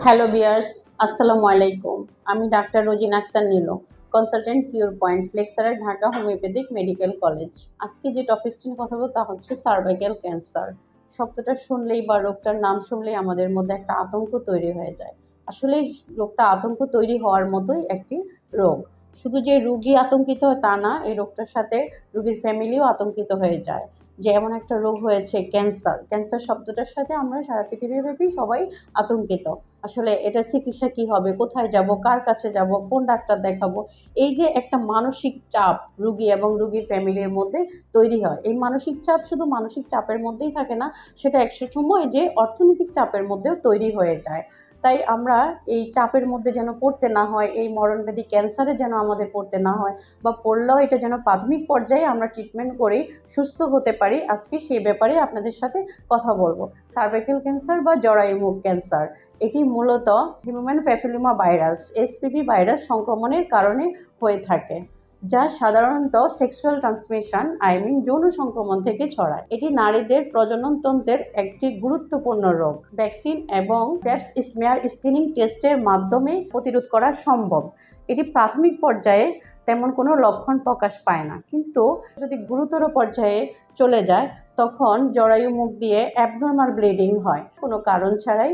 Hello বিয়ার্স, আসসালামু আলাইকুম। আমি doctor Rozina Akter Nilu, consultant cure point, lecturer, Dhaka homeopathic medical college. আজকে যে টপিকটি নিয়ে কথা বলবো তা হচ্ছে সার্ভাইকাল ক্যান্সার। শব্দটা শুনলেই বা রোগটার নাম শুনলেই আমাদের মধ্যে একটা আতঙ্ক তৈরি হয়ে যায়। আসলে এই রোগটা আতঙ্ক তৈরি হওয়ার মতোই একটি রোগ। শুধু যে রোগী আতঙ্কিত হয় তা না, এই রোগটার সাথে রোগীর ফ্যামিলিও আতঙ্কিত হয়ে যায়। যে এমন একটা রোগ হয়েছে ক্যান্সার। ক্যান্সার শব্দটার সাথে আমরা সারা পৃথিবীব্যাপী সবাই আতঙ্কিত। আসলে এটার চিকিৎসা কি হবে, কোথায় যাব, কার কাছে যাব, কোন ডাক্তার দেখাবো, এই যে একটা মানসিক চাপ রুগী এবং রুগীর ফ্যামিলির মধ্যে তৈরি হয়। এই মানসিক চাপ শুধু মানসিক চাপের মধ্যেই থাকে না, সেটা একটা সময় যে অর্থনৈতিক চাপের মধ্যেও তৈরি হয়ে যায়। তাই আমরা এই চাপের মধ্যে যেন পড়তে না হয়, এই মরণব্যাধি ক্যান্সারে যেন আমাদের পড়তে না হয়, বা পড়লেও এটা যেন প্রাথমিক পর্যায়ে আমরা ট্রিটমেন্ট করেই সুস্থ হতে পারি, আজকে সেই ব্যাপারে আপনাদের সাথে কথা বলবো। সার্ভাইকাল ক্যান্সার বা জরায়ুমুখ ক্যান্সার, এটি মূলত human papilloma virus SPV virus সংক্রমণের কারণে হয়ে থাকে, যা সাধারণত সেক্সুয়াল ট্রান্সমিশন যৌন সংক্রমণ থেকে ছড়ায়। এটি নারীদের প্রজননতন্ত্রের একটি গুরুত্বপূর্ণ রোগ। ভ্যাকসিন এবং প্যাপ স্মিয়ার স্ক্রিনিং টেস্টের মাধ্যমে প্রতিরোধ করা সম্ভব। এটি প্রাথমিক পর্যায়ে তেমন কোনো লক্ষণ প্রকাশ পায় না, কিন্তু যদি গুরুতর পর্যায়ে চলে যায় তখন জরায়ু মুখ দিয়ে অ্যাবনর্মাল ব্লিডিং হয়, কোনো কারণ ছাড়াই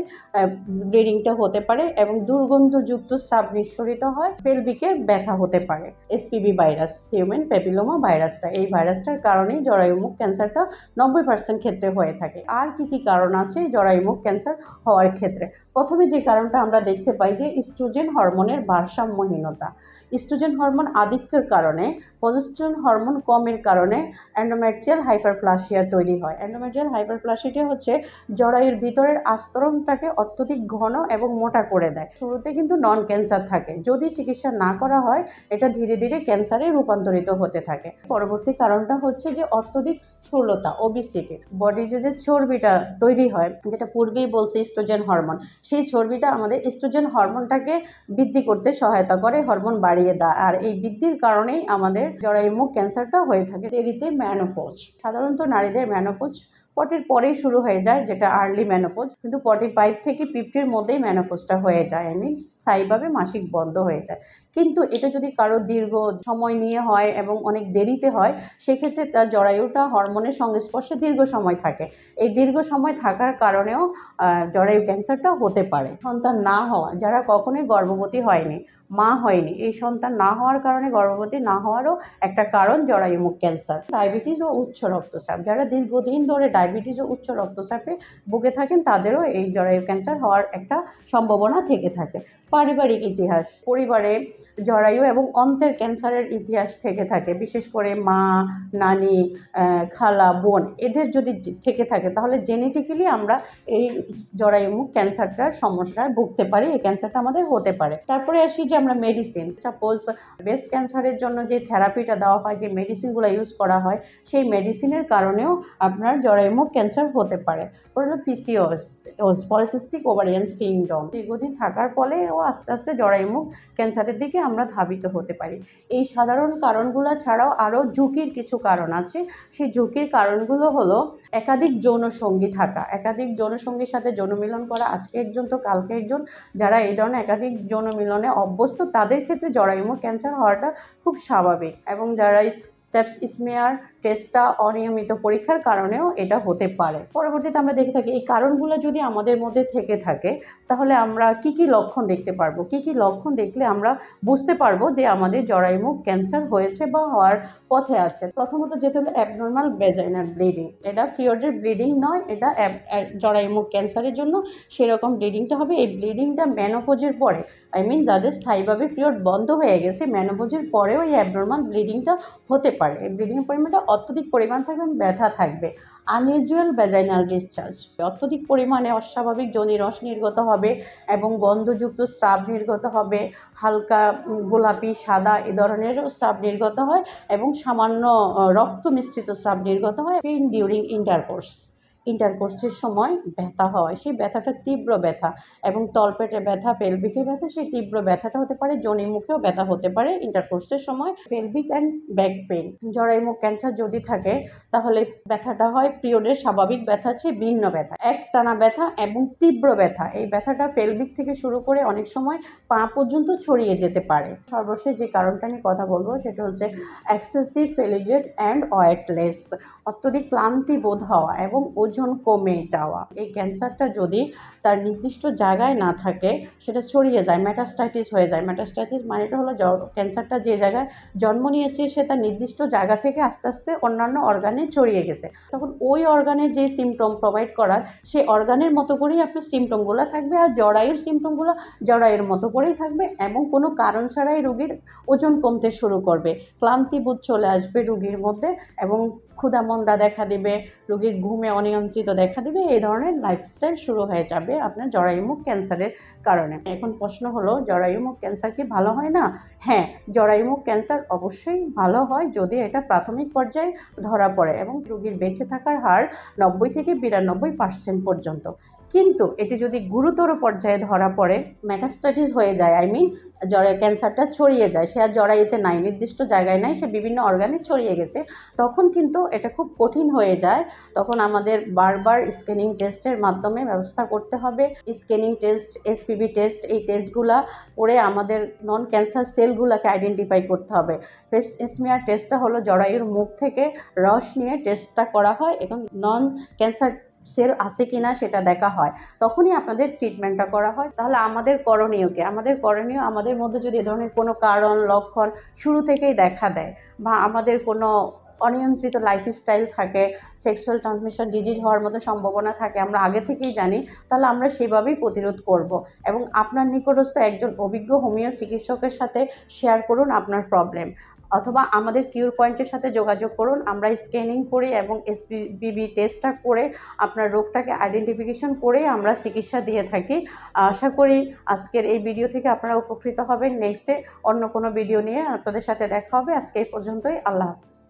ব্লিডিংটা হতে পারে এবং দুর্গন্ধযুক্ত স্রাব নিঃসরিত হয়, পেলভিকে ব্যথা হতে পারে। এসপিভি ভাইরাস, হিউম্যান প্যাপিলোমা ভাইরাসটা, এই ভাইরাসটার কারণেই জরায়ুমুখ ক্যান্সারটা 90% ক্ষেত্রে হয়ে থাকে। আর কি কি কারণ আছে জরায়ুমুখ ক্যান্সার হওয়ার ক্ষেত্রে? প্রথমে যে কারণটা আমরা দেখতে পাই যে ইস্ট্রোজেন হরমোনের ভারসাম্যহীনতা। ইস্ট্রোজেন হরমোন আধিক্যের কারণে, প্রজেস্টেরন হরমোন কমের কারণে এন্ডোমেট্রিয়াল হাইপারপ্লাসিয়া তৈরি হয়। এন্ডোমেট্রিয়াল হাইপারপ্লাসিয়াটা হচ্ছে জরায়ুর ভিতরের আস্তরণটাকে অত্যধিক ঘন এবং মোটা করে দেয়। শুরুতে কিন্তু নন ক্যান্সার থাকে, যদি চিকিৎসা না করা হয় এটা ধীরে ধীরে ক্যান্সারে রূপান্তরিত হতে থাকে। পরবর্তী কারণটা হচ্ছে যে অত্যধিক স্থূলতা, ওবিসিটি। বডি যে চর্বিটা তৈরি হয়, যেটা পূর্বেই বলছে ইস্ট্রোজেন হরমোন, সেই চর্বিটা আমাদের ইস্ট্রোজেন হরমোনটাকে বৃদ্ধি করতে সহায়তা করে, হরমোন বাড়িয়ে দেয়, আর এই বৃদ্ধির কারণেই আমাদের জরায়ুমুখ ক্যান্সারটা হয়ে থাকে। দেরিতে ম্যানোপজ, সাধারণত নারীদের ম্যানোপজ 40 পরেই শুরু হয়ে যায়, যেটা আর্লি ম্যানোপজ, কিন্তু 45 থেকে 50-র মধ্যেই ম্যানোপজটা হয়ে যায়, স্থায়ীভাবে মাসিক বন্ধ হয়ে যায়। কিন্তু এটা যদি কারো দীর্ঘ সময় নিয়ে হয় এবং অনেক দেরিতে হয়, সেক্ষেত্রে তার জরায়ুটা হরমোনের সংস্পর্শে দীর্ঘ সময় থাকে। এই দীর্ঘ সময় থাকার কারণেও জরায়ু ক্যান্সারটা হতে পারে। সন্তান না হওয়া, যারা কখনোই গর্ভবতী হয়নি, মা হয়নি, এই সন্তান না হওয়ার কারণে, গর্ভবতী না হওয়ারও একটা কারণ জরায়ুমুখ ক্যান্সার। ডায়াবেটিস ও উচ্চ রক্তচাপ, যারা দীর্ঘদিন ধরে ডায়াবেটিস ও উচ্চ রক্তচাপে ভুগে থাকেন তাদেরও এই জরায়ু ক্যান্সার হওয়ার একটা সম্ভাবনা থেকে থাকে। পারিবারিক ইতিহাস, পরিবারে জরায়ু এবং অন্ত্রের ক্যান্সারের ইতিহাস থেকে থাকে, বিশেষ করে মা, নানি, খালা, বোন, এদের যদি থেকে থাকে তাহলে জেনেটিক্যালি আমরা এই জরায়ুমুখ ক্যান্সারটার সমস্যায় ভুগতে পারি, এই ক্যান্সারটা আমাদের হতে পারে। তারপরে আসি যে আমরা মেডিসিন, সাপোজ ব্রেস্ট ক্যান্সারের জন্য যে থেরাপিটা দেওয়া হয়, যে মেডিসিনগুলো ইউজ করা হয়, সেই মেডিসিনের কারণেও আপনার জরায়ুমুখ ক্যান্সার হতে পারে। হলো পিসিওএস, পলিসিস্টিক ওভারিয়ান সিনড্রোম, দীর্ঘদিন থাকার ফলেও আস্তে আস্তে জরায়ুমুখ ক্যান্সারের দিকে আমরা ধাবিত হতে পারি। এই সাধারণ কারণগুলো ছাড়াও আরও ঝুঁকির কিছু কারণ আছে। সেই ঝুঁকির কারণগুলো হলো একাধিক যৌন সঙ্গী থাকা, একাধিক যৌন সঙ্গীর সাথে যৌন মিলন করা, আজকে একজন তো কালকে একজন, যারা এই ধরনের একাধিক যৌন মিলনে অভ্যস্ত তাদের ক্ষেত্রে জরায়ুমুখ ক্যান্সার হওয়াটা খুব স্বাভাবিক, এবং যারা প্যাপ স্মিয়ার টেস্টটা অনিয়মিত পরীক্ষার কারণেও এটা হতে পারে। পরবর্তীতে আমরা দেখে থাকি এই কারণগুলো যদি আমাদের মধ্যে থেকে থাকে তাহলে আমরা কি কি লক্ষণ দেখতে পারবো, কি কি লক্ষণ দেখলে আমরা বুঝতে পারবো যে আমাদের জরায়ুমুখ ক্যান্সার হয়েছে বা হওয়ার পথে আছে। প্রথমত যেটা হলো অ্যাবনর্মাল ভ্যাজাইনাল ব্লিডিং, এটা পিরিয়ডের ব্লিডিং নয়, এটা জরায়ুমুখ ক্যান্সারের জন্য সেরকম ব্লিডিংটা হবে। এই ব্লিডিংটা মেনোপজের পরে, যাদের স্থায়ীভাবে পিরিয়ড বন্ধ হয়ে গেছে, মেনোপজের পরেও এই অ্যাবনর্মাল ব্লিডিংটা হতে পারে। এই ব্লিডিংয়ের পরিমাণটা অত্যধিক পরিমাণ থাকবে, ব্যথা থাকবে। আনইউজুয়াল ভ্যাজাইনাল ডিসচার্জ, অত্যধিক পরিমাণে অস্বাভাবিক যোনি রস নির্গত হবে এবং গন্ধযুক্ত স্রাব নির্গত হবে, হালকা গোলাপি, সাদা এ ধরনেরও স্রাব নির্গত হয় এবং সামান্য রক্ত মিশ্রিত স্রাব নির্গত হয়। পেইন ডিউরিং ইন্টারকোর্স, ইন্টারকোর্সের সময় ব্যথা হয়, সেই ব্যথাটা তীব্র ব্যথা, এবং তলপেটে ব্যথা, পেলভিকে ব্যথা, সেই তীব্র ব্যথাটা হতে পারে, যোনিমুখেও ব্যথা হতে পারে ইন্টারকোর্সের সময়। পেলভিক অ্যান্ড ব্যাক পেইন, জরায়ুমুখ ক্যান্সার যদি থাকে তাহলে ব্যথাটা হয় পিরিয়ডের স্বাভাবিক ব্যথার চেয়ে ভিন্ন ব্যথা, একটানা ব্যথা এবং তীব্র ব্যথা। এই ব্যথাটা পেলভিক থেকে শুরু করে অনেক সময় পা পর্যন্ত ছড়িয়ে যেতে পারে। সর্বশেষ যে কারণটা নিয়ে কথা বলবো সেটা হচ্ছে এক্সেসিভ ফেলিগেট অ্যান্ড ওয়েটলেস, অত্যধিক ক্লান্তি বোধ হওয়া এবং ওজন কমে যাওয়া। এই ক্যান্সারটা যদি তার নির্দিষ্ট জায়গায় না থাকে সেটা ছড়িয়ে যায়, মেটাস্টাইটিস হয়ে যায়। মেটাস্টাইটিস মানেটা হলো ক্যান্সারটা যে জায়গায় জন্ম নিয়েছে সে তার নির্দিষ্ট জায়গা থেকে আস্তে আস্তে অন্যান্য অর্গানে ছড়িয়ে গেছে, তখন ওই অর্গানের যে সিমটম প্রোভাইড করার সেই অর্গানের মতো করেই আপনার সিমটমগুলো থাকবে, আর জরায়ুর সিমটমগুলো জরায়ুর মতো করেই থাকবে, এবং কোনো কারণ ছাড়াই রোগীর ওজন কমতে শুরু করবে, ক্লান্তিবোধ চলে আসবে রোগীর মধ্যে, এবং ক্ষুধামন্দা দেখা দিবে, রোগীর ঘুমে অনিয়ন্ত্রিত দেখা দিবে। এই ধরনের লাইফস্টাইল শুরু হয়ে যাবে আপনার জরায়ুমুখ ক্যান্সারের কারণে। এখন প্রশ্ন হলো, জরায়ুমুখ ক্যান্সার কি ভালো হয় না? হ্যাঁ, জরায়ুমুখ ক্যান্সার অবশ্যই ভালো হয় যদি এটা প্রাথমিক পর্যায়ে ধরা পড়ে, এবং রোগীর বেঁচে থাকার হার 90 থেকে 92% পর্যন্ত। কিন্তু এটি যদি গুরুতর পর্যায়ে ধরা পড়ে, মেটাস্টাটিস হয়ে যায়, ক্যান্সারটা ছড়িয়ে যায়, সে আর জরায়ুতে নাই, নির্দিষ্ট জায়গায় নাই, সে বিভিন্ন অর্গানে ছড়িয়ে গেছে, তখন কিন্তু এটা খুব কঠিন হয়ে যায়। তখন আমাদের বারবার স্ক্যানিং টেস্টের মাধ্যমে ব্যবস্থা করতে হবে। স্ক্যানিং টেস্ট, এসপিবি টেস্ট, এই টেস্টগুলা করে আমাদের নন ক্যান্সার সেলগুলোকে আইডেন্টিফাই করতে হবে। পেপসমিয়ার টেস্টটা হলো জরায়ুর মুখ থেকে রস নিয়ে টেস্টটা করা হয় এবং নন ক্যান্সার সেল আছে কিনা সেটা দেখা হয়, তখনই আপনাদের ট্রিটমেন্টটা করা হয়। তাহলে আমাদের করণীয় কি? আমাদের মধ্যে যদি এ ধরনের কোনো কারণ লক্ষণ শুরু থেকেই দেখা দেয়, বা আমাদের কোনো অনিয়ন্ত্রিত লাইফস্টাইল থাকে, সেক্সুয়াল ট্রান্সমিশন ডিজিজ হওয়ার মতো সম্ভাবনা থাকে, আমরা আগে থেকেই জানি, তাহলে আমরা সেভাবেই প্রতিরোধ করব, এবং আপনার নিকটস্থ একজন অভিজ্ঞ হোমিও চিকিৎসকের সাথে শেয়ার করুন আপনার প্রবলেম, অথবা আমাদের কিউর পয়েন্টের সাথে যোগাযোগ করুন। আমরা স্ক্যানিং করি এবং এসপিবি টেস্টটা করে আপনার রোগটাকে আইডেন্টিফিকেশন করে আমরা চিকিৎসা দিয়ে থাকি। আশা করি আজকের এই ভিডিও থেকে আপনারা উপকৃত হবেন। নেক্সটে অন্য কোনো ভিডিও নিয়ে আপনাদের সাথে দেখা হবে। আজকে এই পর্যন্তই। আল্লাহ হাফিজ।